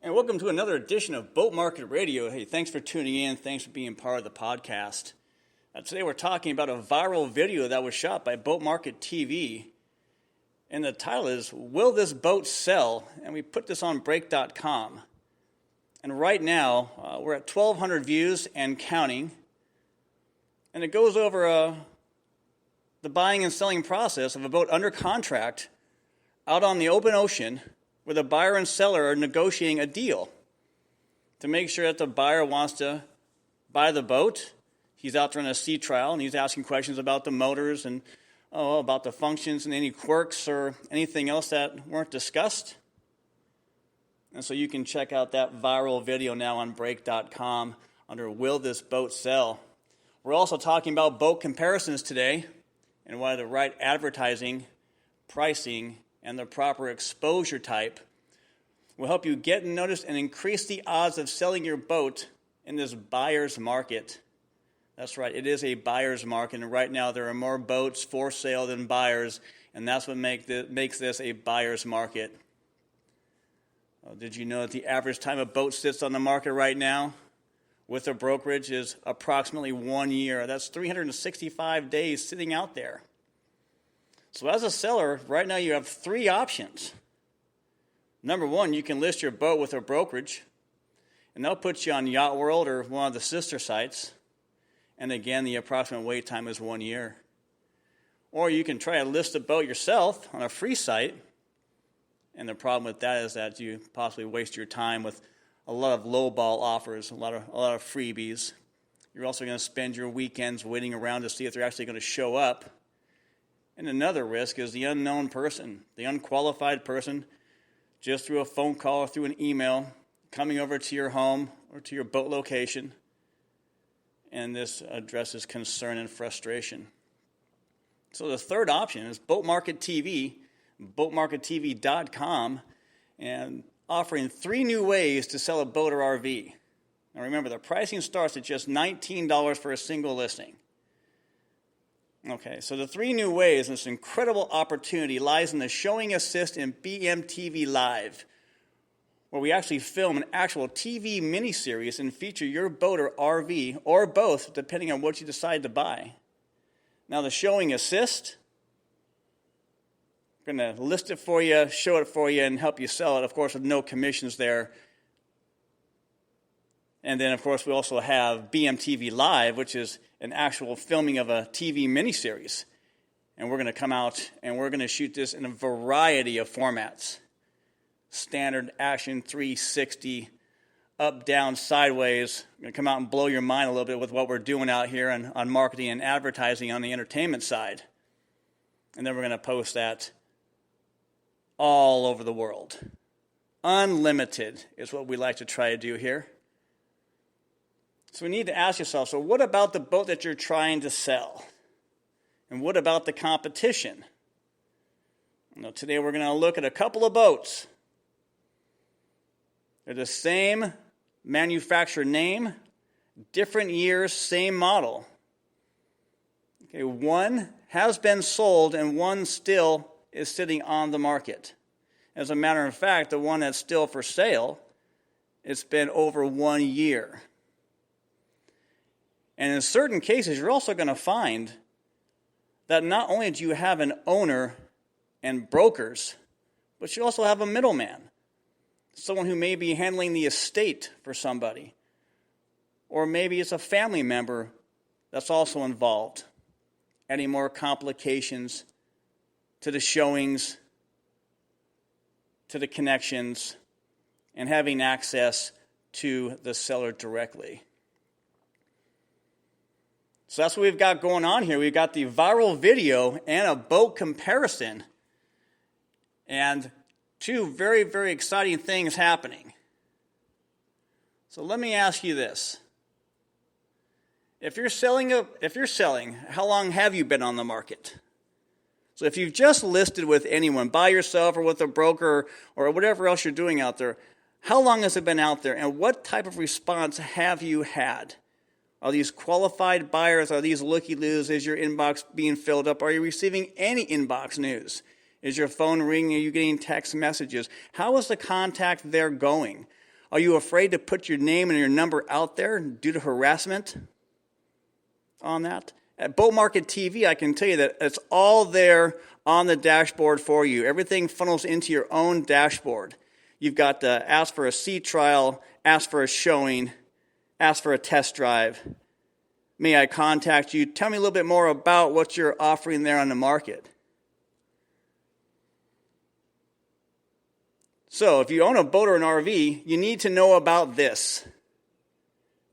And welcome to another edition of Boat Market Radio. Hey, thanks for tuning in. Thanks for being part of the podcast. Today we're talking about a viral video that was shot by Boat Market TV. And the title is, Will This Boat Sell? And we put this on Break.com. And right now, we're at 1,200 views and counting. And it goes over the buying and selling process of a boat under contract out on the open ocean, where the buyer and seller are negotiating a deal to make sure that the buyer wants to buy the boat. He's out there on a sea trial, and he's asking questions about the motors and about the functions and any quirks or anything else that weren't discussed. And so you can check out that viral video now on Break.com under Will This Boat Sell? We're also talking about boat comparisons today and why the right advertising, pricing, and the proper exposure type will help you get noticed and increase the odds of selling your boat in this buyer's market. That's right, it is a buyer's market, and right now there are more boats for sale than buyers, and that's what makes this a buyer's market. Did you know that the average time a boat sits on the market right now with a brokerage is approximately 1 year? That's 365 days sitting out there. So as a seller, right now you have three options. Number one, you can list your boat with a brokerage, and they'll put you on Yacht World or one of the sister sites. And again, the approximate wait time is 1 year. Or you can try to list the boat yourself on a free site. And the problem with that is that you possibly waste your time with a lot of lowball offers, a lot of freebies. You're also going to spend your weekends waiting around to see if they're actually going to show up. And another risk is the unknown person, the unqualified person, just through a phone call or through an email, coming over to your home or to your boat location. And this addresses concern and frustration. So the third option is Boat Market TV, boatmarkettv.com, and offering 3 new ways to sell a boat or RV. Now remember, the pricing starts at just $19 for a single listing. Okay, so the 3 new ways, and this incredible opportunity, lies in the Showing Assist in BMTV Live, where we actually film an actual TV miniseries and feature your boat or RV, or both, depending on what you decide to buy. Now the Showing Assist, I'm going to list it for you, show it for you, and help you sell it, of course, with no commissions there. And then, of course, we also have BMTV Live, which is an actual filming of a TV miniseries. And we're going to come out and we're going to shoot this in a variety of formats. Standard, action, 360, up, down, sideways. I'm going to come out and blow your mind a little bit with what we're doing out here on marketing and advertising on the entertainment side. And then we're going to post that all over the world. Unlimited is what we like to try to do here. So we need to ask yourself, so what about the boat that you're trying to sell? And what about the competition? Today we're going to look at a couple of boats. They're the same manufacturer name, different years, same model. Okay, one has been sold and one still is sitting on the market. As a matter of fact, the one that's still for sale, it's been over 1 year. And in certain cases, you're also going to find that not only do you have an owner and brokers, but you also have a middleman, someone who may be handling the estate for somebody. Or maybe it's a family member that's also involved, adding more complications to the showings, to the connections, and having access to the seller directly. So that's what we've got going on here. We've got the viral video and a boat comparison. And 2 very, very exciting things happening. So let me ask you this. If you're selling, how long have you been on the market? So if you've just listed with anyone, by yourself or with a broker or whatever else you're doing out there, how long has it been out there and what type of response have you had? Are these qualified buyers? Are these looky-loos? Is your inbox being filled up? Are you receiving any inbox news? Is your phone ringing? Are you getting text messages? How is the contact there going? Are you afraid to put your name and your number out there due to harassment on that? At Boat Market TV, I can tell you that it's all there on the dashboard for you. Everything funnels into your own dashboard. You've got to ask for a sea trial, ask for a showing, ask for a test drive. May I contact you? Tell me a little bit more about what you're offering there on the market. So if you own a boat or an RV, you need to know about this.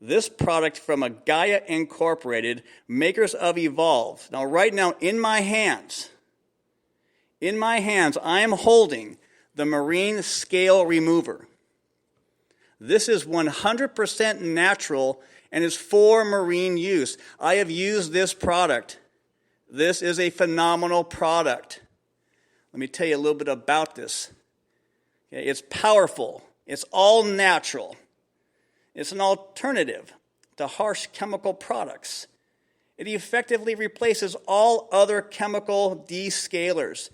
This product from Gaia Incorporated, makers of Evolve. Now right now in my hands, I am holding the Marine Scale Remover. This is 100% natural and is for marine use. I have used this product. This is a phenomenal product. Let me tell you a little bit about this. Okay, it's powerful. It's all natural. It's an alternative to harsh chemical products. It effectively replaces all other chemical descalers.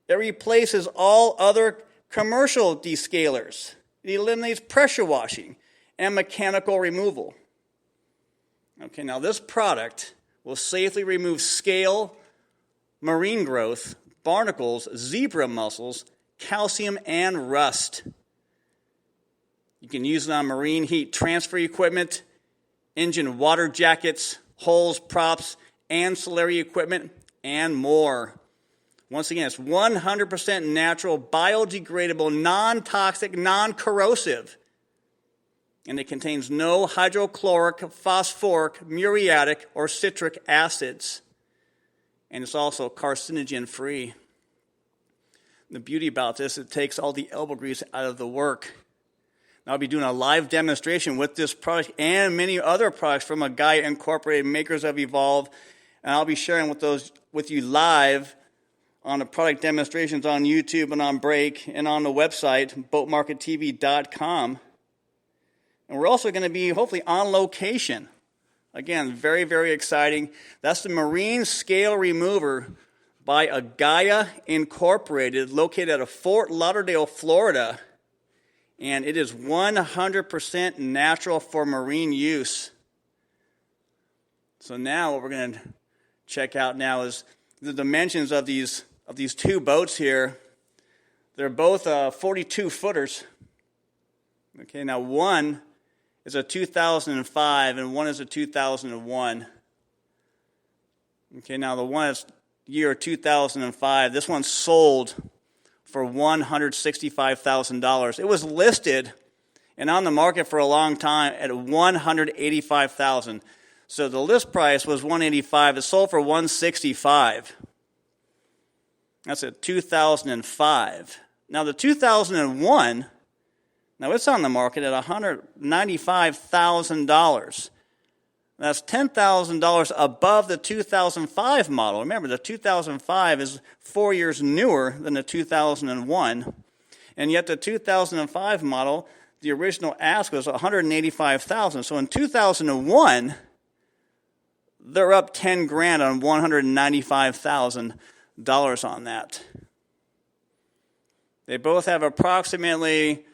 It replaces all other commercial descalers. It eliminates pressure washing and mechanical removal. Okay, now this product will safely remove scale, marine growth, barnacles, zebra mussels, calcium, and rust. You can use it on marine heat transfer equipment, engine water jackets, hulls, props, ancillary equipment, and more. Once again, it's 100% natural, biodegradable, non-toxic, non-corrosive. And it contains no hydrochloric, phosphoric, muriatic, or citric acids. And it's also carcinogen-free. The beauty about this, it takes all the elbow grease out of the work. I'll be doing a live demonstration with this product and many other products from Gaia Incorporated, makers of Evolve. And I'll be sharing with you live on the product demonstrations on YouTube and on Break and on the website, boatmarkettv.com. And we're also going to be hopefully on location. Again, very, very exciting. That's the Marine Scale Remover by Gaia Incorporated, located out of Fort Lauderdale, Florida. And it is 100% natural for marine use. So now what we're going to check out now is the dimensions of these two boats here. They're both 42-footers. Okay, now one is a 2005 and one is a 2001. Okay, now the one is year 2005. This one sold for $165,000. It was listed and on the market for a long time at $185,000. So the list price was $185,000. It sold for $165,000. That's a 2005. Now the 2001, now it's on the market at $195,000. That's $10,000 above the 2005 model. Remember, the 2005 is 4 years newer than the 2001. And yet the 2005 model, the original ask was $185,000. So in 2001, they're up $10,000 on $195,000 on that. They both have approximately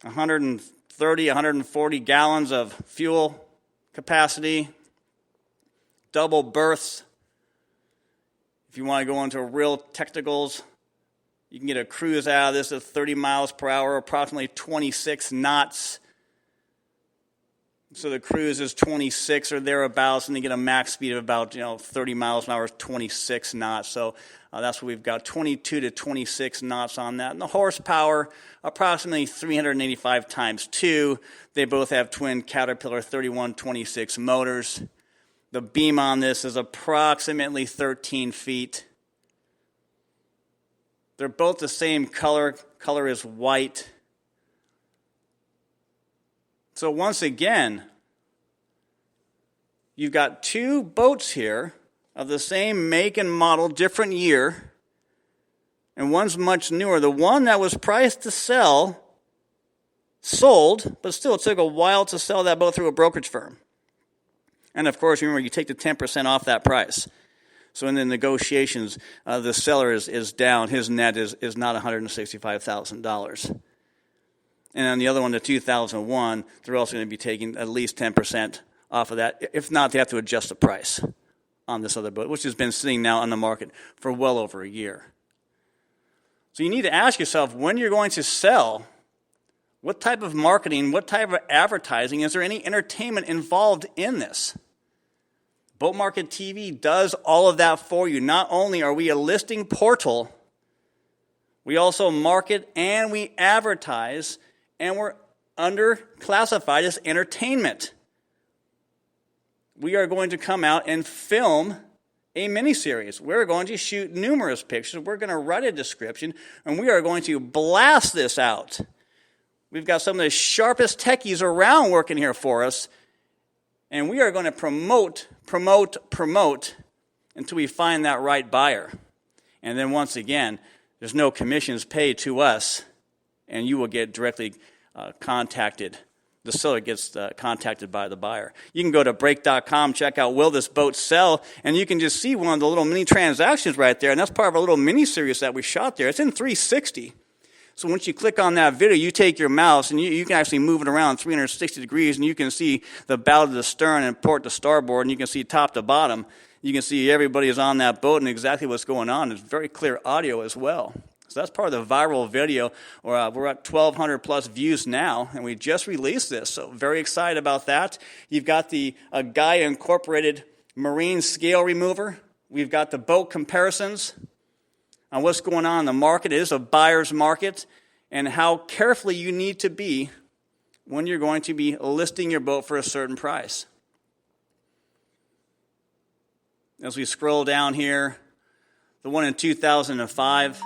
130, 140 gallons of fuel capacity, double berths. If you want to go into real technicals, you can get a cruise out of this at 30 miles per hour, approximately 26 knots. So the cruise is 26 or thereabouts, and they get a max speed of about 30 miles an hour, 26 knots. So that's what we've got, 22 to 26 knots on that. And the horsepower, approximately 385 times 2. They both have twin Caterpillar 3126 motors. The beam on this is approximately 13 feet. They're both the same color. Color is white. So once again, you've got two boats here of the same make and model, different year, and one's much newer. The one that was priced to sell sold, but still it took a while to sell that boat through a brokerage firm. And of course, remember, you take the 10% off that price. So in the negotiations, the seller is down. His net is not $165,000. And on the other one, the 2001, they're also going to be taking at least 10% off of that. If not, they have to adjust the price on this other boat, which has been sitting now on the market for well over a year. So you need to ask yourself, when you're going to sell, what type of marketing, what type of advertising, is there any entertainment involved in this? Boat Market TV does all of that for you. Not only are we a listing portal, we also market and we advertise, and we're classified as entertainment. We are going to come out and film a miniseries. We're going to shoot numerous pictures. We're going to write a description, and we are going to blast this out. We've got some of the sharpest techies around working here for us, and we are going to promote until we find that right buyer. And then once again, there's no commissions paid to us, and you will get directly contacted. The seller gets contacted by the buyer. You can go to break.com, check out Will This Boat Sell, and you can just see one of the little mini transactions right there, and that's part of a little mini series that we shot there. It's in 360. So once you click on that video, you take your mouse, and you can actually move it around 360 degrees, and you can see the bow to the stern and port to starboard, and you can see top to bottom. You can see everybody is on that boat and exactly what's going on. It's very clear audio as well. So that's part of the viral video. We're at 1,200 plus views now, and we just released this. So very excited about that. You've got the Gaia Incorporated Marine Scale Remover. We've got the boat comparisons on what's going on in the market. It is a buyer's market, and how carefully you need to be when you're going to be listing your boat for a certain price. As we scroll down here, the one in 2005,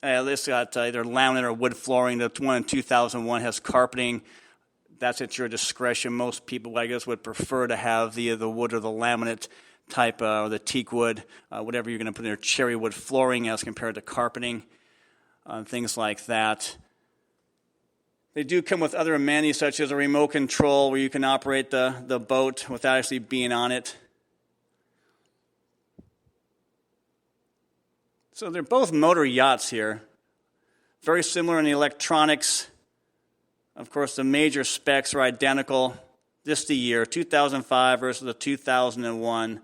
this got either laminate or wood flooring. The one in 2001 has carpeting. That's at your discretion. Most people, I guess, would prefer to have the wood or the laminate type, or the teak wood, whatever you're going to put in there, cherry wood flooring as compared to carpeting, things like that. They do come with other amenities such as a remote control where you can operate the boat without actually being on it. So they're both motor yachts here. Very similar in the electronics. Of course, the major specs are identical. Just the year, 2005 versus the 2001.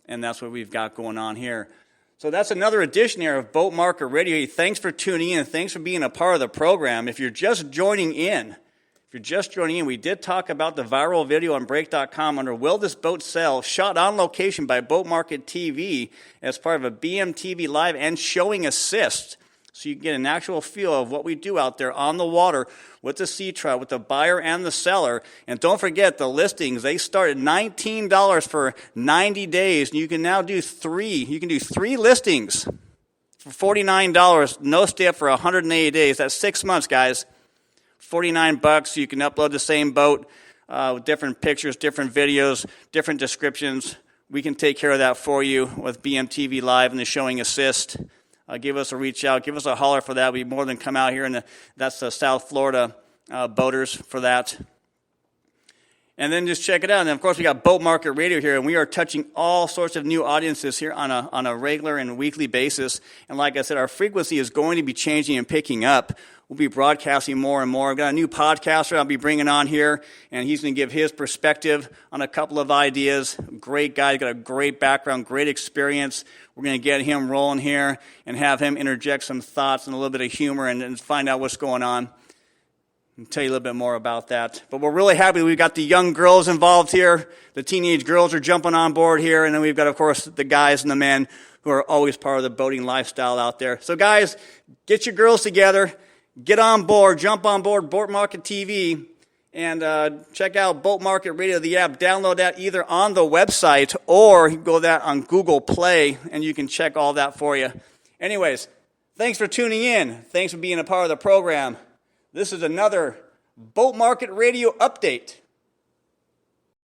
And that's what we've got going on here. So that's another edition here of Boat Market Radio. Thanks for tuning in. Thanks for being a part of the program. If you're just joining in, we did talk about the viral video on break.com under Will This Boat Sell, shot on location by Boat Market TV as part of a BMTV Live and Showing Assist. So you can get an actual feel of what we do out there on the water with the sea trout, with the buyer and the seller. And don't forget, the listings, they start at $19 for 90 days. And you can now do three. You can do 3 listings for $49, no stay for 180 days. That's 6 months, guys. $49. You can upload the same boat with different pictures, different videos, different descriptions. We can take care of that for you with BMTV Live and the Showing Assist. Give us a reach out. Give us a holler for that. We more than come out here, that's the South Florida boaters for that. And then just check it out. And, of course, we got Boat Market Radio here, and we are touching all sorts of new audiences here on a regular and weekly basis. And like I said, our frequency is going to be changing and picking up. We'll be broadcasting more and more. I've got a new podcaster I'll be bringing on here, and he's going to give his perspective on a couple of ideas. Great guy, got a great background, great experience. We're going to get him rolling here and have him interject some thoughts and a little bit of humor and find out what's going on. I'll tell you a little bit more about that. But we're really happy we've got the young girls involved here. The teenage girls are jumping on board here. And then we've got, of course, the guys and the men who are always part of the boating lifestyle out there. So, guys, get your girls together. Get on board. Jump on board Boat Market TV. And check out Boat Market Radio, the app. Download that either on the website or you can go that on Google Play, and you can check all that for you. Anyways, thanks for tuning in. Thanks for being a part of the program. This is another Boat Market Radio update.